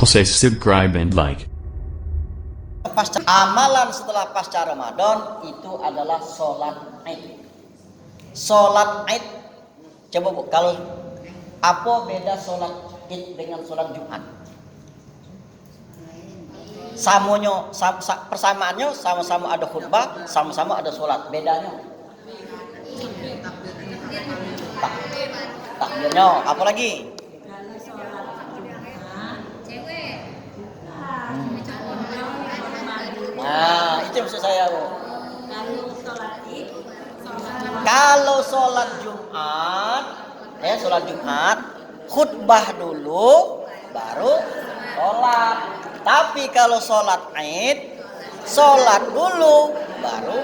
Please subscribe and like. Amalan setelah pasca Ramadan itu adalah sholat Id. Sholat Id, coba Bu, kalau apa beda sholat Id dengan sholat Jumat? Persamaannya sama-sama ada khutbah, sama-sama ada sholat. Bedanya? Takbirnya, apa lagi? Nah, itu maksud saya, Bu. Kalau sholat Jumat, khutbah dulu, baru sholat. Tapi kalau sholat Id, sholat dulu, baru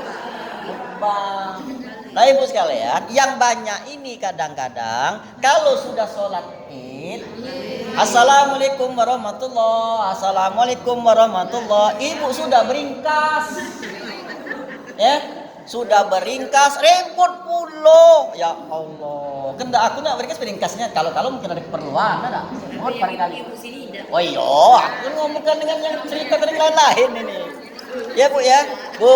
khutbah. Nah Ibu sekalian, yang banyak ini kadang-kadang kalau sudah sholat Id, Assalamualaikum warahmatullah, Assalamualaikum warahmatullah, Ibu sudah beringkas, ya, sudah beringkas, repot pula, ya Allah. Kendak aku nak beringkasnya, kalau mungkin ada keperluan, ada. Mohon barangkali. Oh iya, aku ngomongkan dengan yang cerita dengan lain ini. Ya Bu ya, Bu.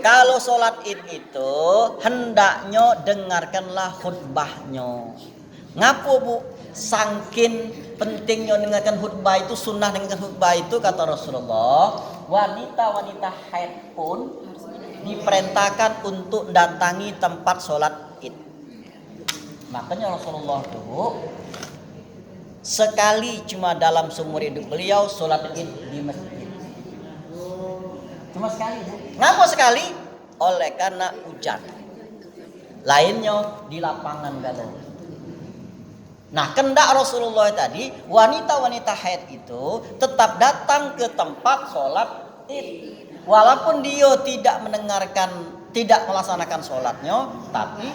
Kalau sholat Id itu hendaknya dengarkanlah khutbahnya. Ngapo Bu? Sangkin pentingnya dengarkan khutbah itu, sunnah dengarkan khutbah itu, kata Rasulullah, wanita-wanita haid pun diperintahkan untuk datangi tempat sholat Id. Makanya Rasulullah itu sekali cuma dalam seumur hidup beliau sholat Id di masjid. Cuma sekali, Bu. Ngapa sekali? Oleh karena hujan. Lainnya di lapangan galau. Nah, kendak Rasulullah tadi, wanita-wanita haid itu tetap datang ke tempat sholat Id. Walaupun dia tidak melaksanakan sholatnya, tapi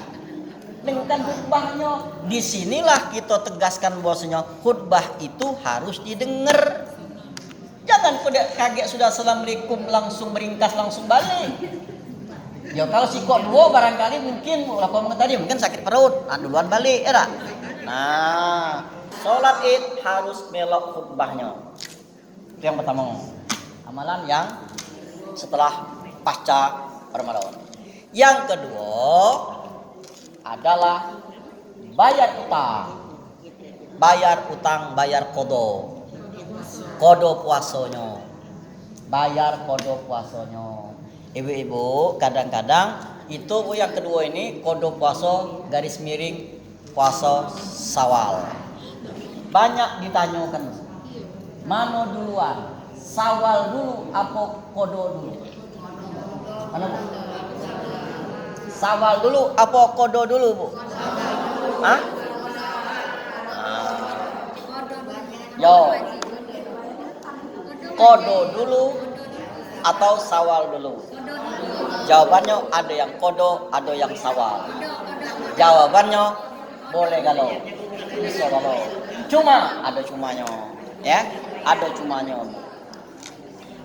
dengan khutbahnya. Disinilah kita tegaskan bahwasanya khutbah itu harus didengar. Jangan kaget sudah assalamualaikum langsung beringkas langsung balik. Ya kalau si kok dua barangkali mungkin lakukan tadi mungkin sakit perut, duluan balik, ya. Nah, sholat Id harus melok khutbahnya. Itu yang pertama. Amalan yang setelah pasca Ramadan. Yang kedua adalah bayar utang, bayar kodo puasanya. Bayar kodo puasanya. Ibu-ibu, kadang-kadang itu Bu yang kedua ini kodo puasa garis miring puasa Syawal. Banyak ditanyakan, mana duluan? Syawal dulu apa kodo dulu? Mana Bu? Syawal dulu apa kodo dulu, Bu? Hah? Yo. Kodo dulu atau Syawal dulu? Jawabannya ada yang kodo, ada yang Syawal. Jawabannya boleh galau, bisa galau. Cuma ada cumanya, ya, ada cumanya.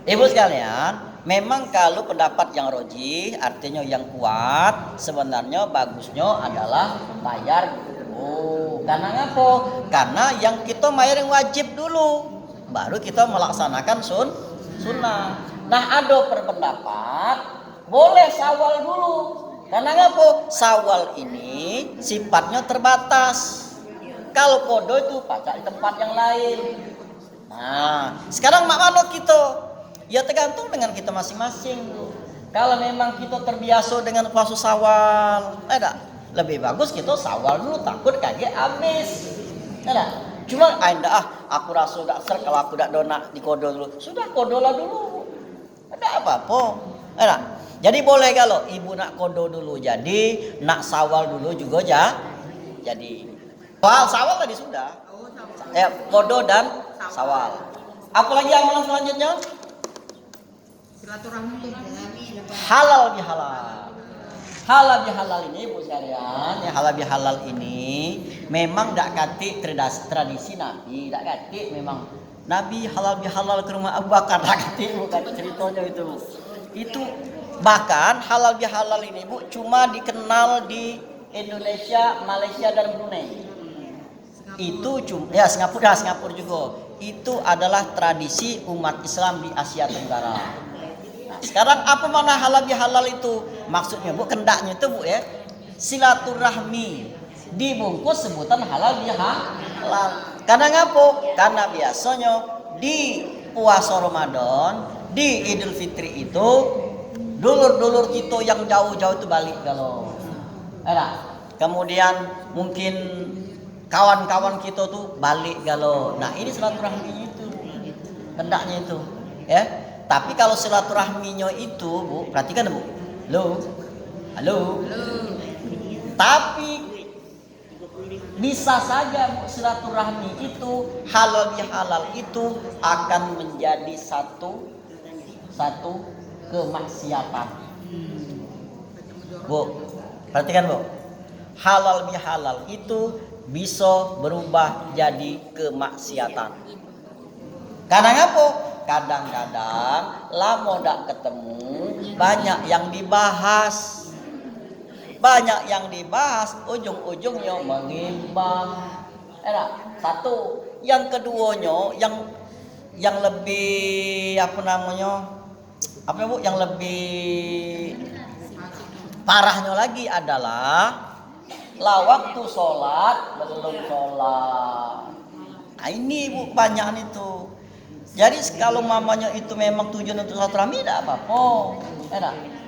Ibu sekalian, memang kalau pendapat yang roji, artinya yang kuat, sebenarnya bagusnya adalah bayar dulu. Karena ngapa? Karena yang kita bayar yang wajib dulu, baru kita melaksanakan sunnah. Nah ada berpendapat boleh Syawal dulu. Karena ngapa? Syawal ini sifatnya terbatas. Kalau kodo itu pakai di tempat yang lain. Nah sekarang mana kita? Ya tergantung dengan kita masing-masing. Kalau memang kita terbiasa dengan puasa Syawal, lebih bagus kita Syawal dulu, takut kaget habis. Cuma aku rasa udah ser kalau aku udah dona di kodo dulu. Sudah kodolah dulu. Ada apa-apa. Jadi boleh kalau ibu nak kodo dulu, jadi nak Syawal dulu juga jadi. Syawal tadi sudah. Kodo dan Syawal. Apalagi amalan selanjutnya? Halal bihalal. Halal bihalal ini Bu sekalian, ya halal bihalal ini memang tidak kati tradisi Nabi, tidak kati memang Nabi halal bihalal ke rumah Abu Bakar, tidak kati bukan ceritanya itu. Itu bahkan halal bihalal ini Bu cuma dikenal di Indonesia, Malaysia dan Brunei. itu ya Singapura juga. Itu adalah tradisi umat Islam di Asia Tenggara. Nah, sekarang apa makna halal bihalal itu? Maksudnya Bu, kendaknya itu Bu ya, silaturahmi dibungkus sebutan halal bihalal. Karena ngapa? Karena biasanya di puasa Ramadan, di Idul Fitri itu dulur-dulur kita yang jauh-jauh itu balik galau. Kemudian mungkin kawan-kawan kita tuh balik galau. Nah, ini silaturahminya itu. Hendaknya itu, ya. Tapi kalau silaturahminya itu, Bu, perhatikan Bu. Halo. Tapi bisa saja Bu, silaturahmi itu halal bihalal itu akan menjadi satu kemaksiatan. Bu, perhatikan Bu. Halal bihalal itu bisa berubah jadi kemaksiatan. Kadang apa? Kadang-kadang lama ndak ketemu, banyak yang dibahas. Ujung-ujungnya mengimbang. Satu, yang keduanya yang lebih yang lebih parahnya lagi adalah waktu sholat belum sholat. Nah, ini Bu, kebanyakan itu. Jadi kalau mamanya itu memang tujuan untuk silaturahmi tidak apa-apa.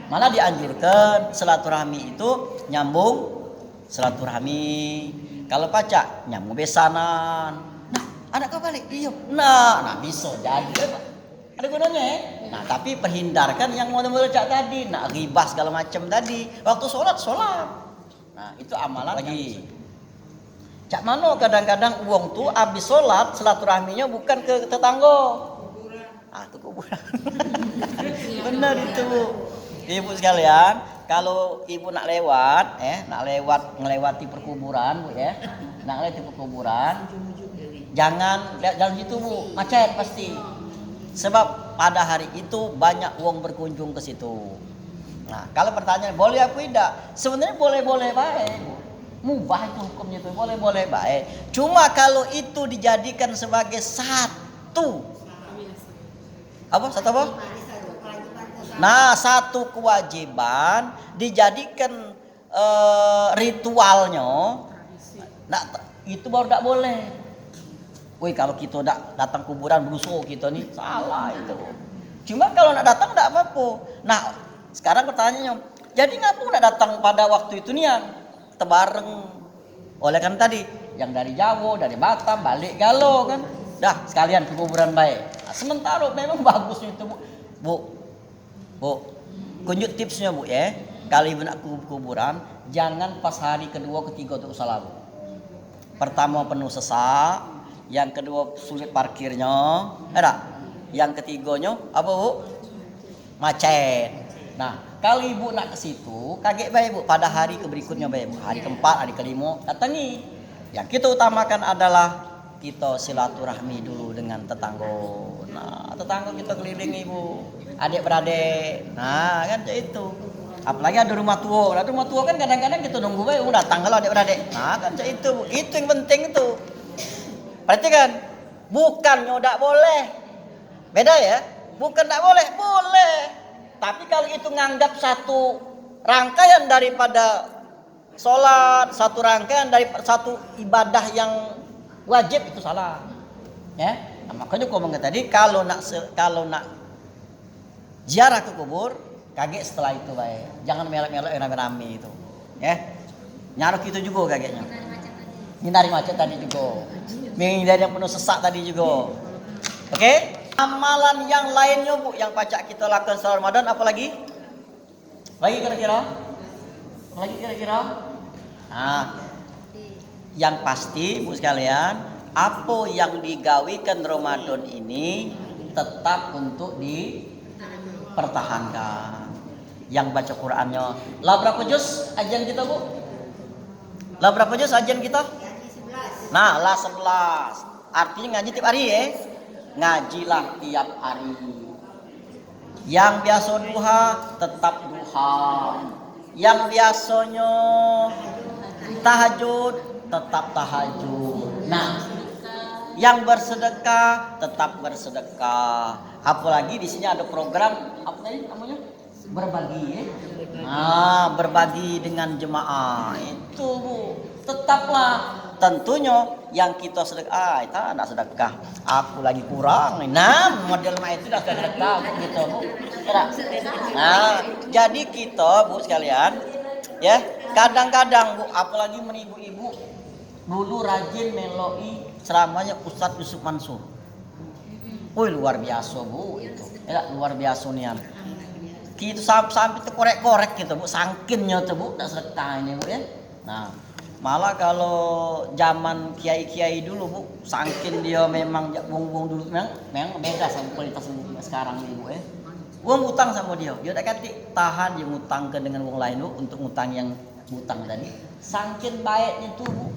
Malah dianjurkan silaturahmi itu nyambung silaturahmi. Kalau pacak nyambung besanan. Nah, anak kau balik, iya. Nah bisa jadi. Ada gunanya ya. Nah, tapi perhindarkan yang model-model cak tadi. Nah, ribah segala macam tadi. Waktu sholat. Nah, itu amalan lagi. Cak mano kadang-kadang uang tuh habis sholat silaturahminya bukan ke tetangga. Ke kuburan. Benar itu Bu. Ibu sekalian, kalau ibu nak ngelewati perkuburan Bu ya. Nak lewati perkuburan, jangan jalan situ Bu, macet pasti. Sebab pada hari itu banyak uang berkunjung ke situ. Nah, kalau pertanyaan boleh aku tidak? Sebenarnya boleh-boleh baik. Mubah itu hukumnya itu boleh-boleh baik. Cuma kalau itu dijadikan sebagai satu apa? Nah, satu kewajiban dijadikan ritualnya. Nah, itu baru tidak boleh. Woi, kalau kita datang kuburan berusuh kita nih salah itu. Cuma kalau nak datang tidak apa-apa. Nah, sekarang pertanyaannya, jadi ngapa nak datang pada waktu itu nih yang tebareng? Oleh kan tadi yang dari Jawa, dari Batam balik galau kan. Dah sekalian ke kuburan baik. Nah, sementara memang bagus itu Bu. Kunjut tipsnya Bu ya. Kalau ibu nak kuburan, jangan pas hari kedua ketiga untuk salam. Pertama penuh sesak, yang kedua sulit parkirnya, yang ketiganya apa Bu? Macet. Nah, kalau ibu nak ke situ, kaget baik Bu, pada hari berikutnya baik Bu, hari keempat, hari kelima, datangi. Yang kita utamakan adalah kita silaturahmi dulu dengan tetangga. Nah, tetangga kita keliling ibu, adik beradik. Nah, kan itu. Apalagi ada rumah tua. Ada rumah tua kan kadang-kadang kita nunggu baik, datang kalau adik beradik. Nah, kan itu. Itu yang penting itu. Perhatikan, bukannya tidak boleh. Beda ya? Bukan tidak boleh, boleh. Tapi kalau itu nganggap satu rangkaian daripada sholat, satu rangkaian dari satu ibadah yang wajib, itu salah. Ya, nah, makanya kau ngomong tadi kalau nak ziarah ke kubur, kaget setelah itu baik. Jangan melek-melek rame-rame itu. Ya, nyaruk itu juga kagetnya. Hindari macet tadi juga. Menghindari yang penuh sesak tadi juga. Oke? Amalan yang lainnya Bu, yang pacak kita lakukan selama Ramadan apalagi? Lagi kira-kira? Nah, yang pasti Bu sekalian, apa yang digawikan Ramadan ini tetap untuk dipertahankan. Yang baca Qur'annya, lah berapa juz ajian kita Bu? Lah berapa juz ajian kita? Nah, lah 11. Artinya ngaji tiap hari ya. Ngajilah tiap hari. Yang biasa duha tetap duha. Yang biasanya tahajud tetap tahajud. Nah, yang bersedekah tetap bersedekah. Apalagi di sini ada program apa tadi namanya? Berbagi ya. Nah, berbagi dengan jemaah itu Bu. Tetaplah tentunya yang kita sedekah, itu ada sedekah. Aku lagi kurang. Nah, model itu dah sedekah gitu Bu. Nah, jadi kita Bu sekalian, ya kadang-kadang Bu, apalagi ibu-ibu dulu rajin meloi ceramahnya Ustadz Yusuf Mansur. Wih luar biasa Bu itu, ya luar biasa nian. Kita sampai terkorek-korek gitu Bu, sangkinnya tuh Bu, tak sedekah ini Bu ya. Nah, malah kalau zaman kiai-kiai dulu Bu, sangkin dia memang wong-wong dulu memang beda sama kualitas sekarang ini Bu ya. Wong utang sama dia tak kati tahan dia ngutang ke dengan wong lain Bu untuk ngutang yang ngutang tadi. Sangkin baiknya tuh Bu.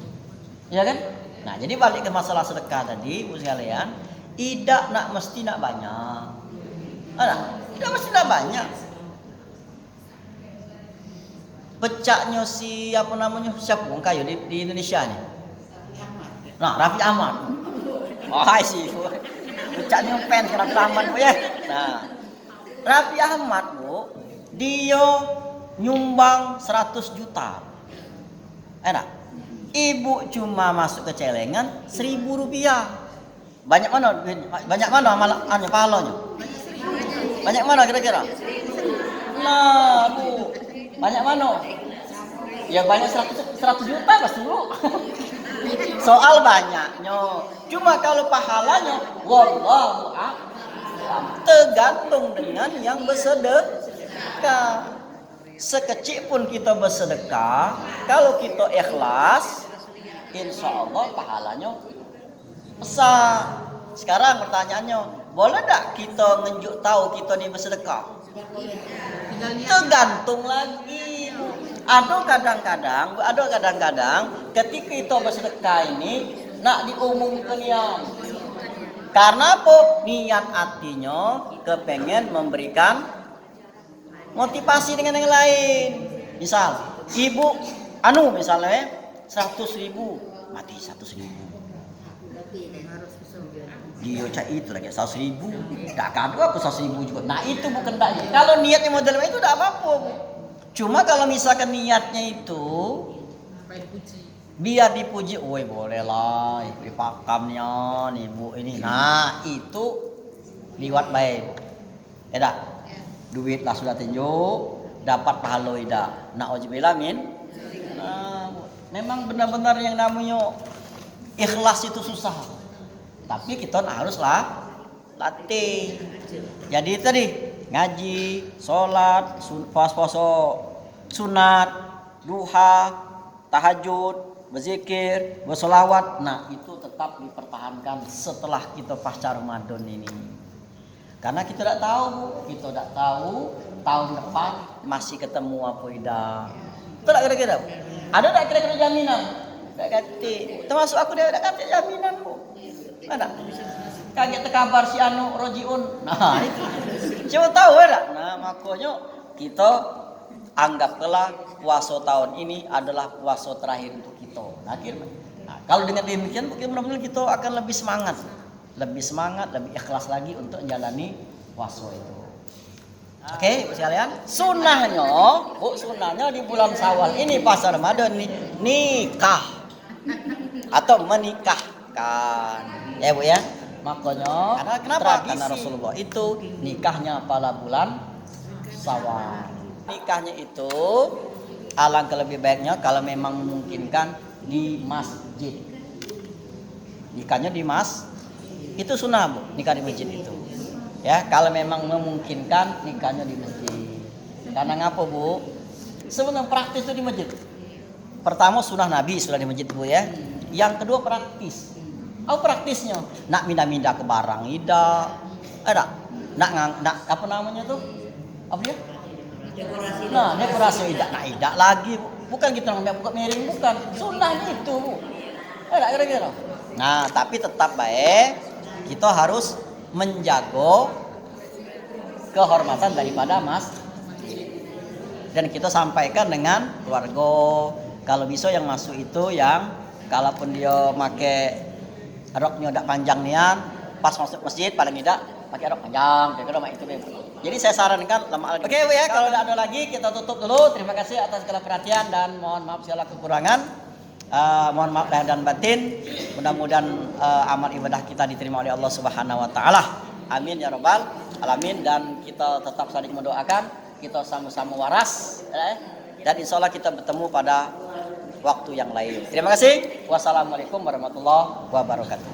Ya kan? Nah, jadi balik ke masalah sedekah tadi Bu sekalian, tidak nak mesti nak banyak. Tidak mesti nak banyak. Pecahnya si apa namanya? Siapa wong kayu di Indonesia nih? Nah, Raffi Ahmad. Oh, sih. Pecahnya pen ke Raffi Ahmad Bu ya. Nah, Raffi Ahmad Bu, dia nyumbang 100 juta. Enak. Ibu cuma masuk ke celengan 1.000 rupiah. Banyak mana? Banyak mana amalannya pahalanya? Banyak mana kira-kira? Nah, Bu. Banyak mana? Ya banyak 100 juta pasti Bu. Soal banyaknya. Cuma kalau pahalanya wallahu a'lam. Tergantung dengan yang bersedekah. Sekecil pun kita bersedekah, kalau kita ikhlas, insya Allah pahalanya besar. Sekarang pertanyaannya, boleh tak kita nunjuk tahu kita ni bersedekah? Tergantung lagi. Ada kadang-kadang ketika kita bersedekah ini nak diumumkan yang. Karena apa? Niat hatinya kepengen memberikan motivasi dengan yang lain. Misal, ibu misalnya 100.000, mati 100.000. Dia cak itu lagi 100.000. Tak kado aku 100.000 juga. Nah itu bukan tak. Kalau niatnya model itu tak apa-apa. Cuma kalau misalkan niatnya itu biar dipuji, woi boleh lah, pakamnya nih Bu ini. Nah itu liwat baik. Edak. Duit lah sudah tunjuk, dapat pahala ida. Na'udzubillah min. Nah, memang benar-benar yang namanya ikhlas itu susah. Tapi kita haruslah latih. Jadi tadi ngaji, sholat, puasa, sunat, duha, tahajud, berzikir, bersolawat. Nah itu tetap dipertahankan setelah kita pasca Ramadan ini. Karena kita tidak tahu tahun depan masih ketemu apa tidak. Itu tak kira-kira. Ada tak kira-kira jaminan? Tak kati. Termasuk aku dia tak kati jaminan Bu. Ada. Kaget terkabar si anu rojiun. Nah itu. Coba tahu tak? Nah makanya kita anggaplah puasa tahun ini adalah puasa terakhir untuk kita. Nah, kalau dengan demikian mungkin kita akan lebih semangat, lebih ikhlas lagi untuk menjalani puasa itu. Oke, Bu sekalian, sunnahnya di bulan Syawal ini pas Ramadan nih nikah atau menikahkan. Ya Bu ya. Makanya kenapa? Karena Rasulullah itu nikahnya pada bulan Syawal. Nikahnya itu alangkah lebih baiknya kalau memang memungkinkan di masjid. Nikahnya di itu sunnah Bu, nikah di masjid itu. Ya, kalau memang memungkinkan nikahnya di masjid. Karena ngapa Bu? Sebenarnya praktis itu di masjid. Pertama sunnah Nabi sudah di masjid Bu ya. Yang kedua praktis. Apa praktisnya? Nak mindah-mindah ke barang ida. Ada. Nak apa namanya tuh? Apa dia? Dekorasi. Nah, dekorasi ida. Nah, ida lagi Bu. Bukan kita ngambil buka miring bukan. Sunnahnya itu Bu. Ada kira-kira. Nah, tapi tetap baik kita harus menjaga kehormatan daripada dan kita sampaikan dengan keluarga. Kalau bisa yang masuk itu yang kalaupun dia make roknya dak panjang nian, pas masuk masjid paling tidak pakai rok panjang, kalau itu deh. Jadi saya sarankan lama. Oke Bu ya, kalau tidak ada lagi kita tutup dulu. Terima kasih atas segala perhatian dan mohon maaf segala kekurangan. Mohon maaf lahir dan batin. Mudah-mudahan amal ibadah kita diterima oleh Allah Subhanahu wa taala. Amin ya rabbal alamin, dan kita tetap saling mendoakan, kita sama-sama waras dan insya Allah kita bertemu pada waktu yang lain. Terima kasih. Wassalamualaikum warahmatullahi wabarakatuh.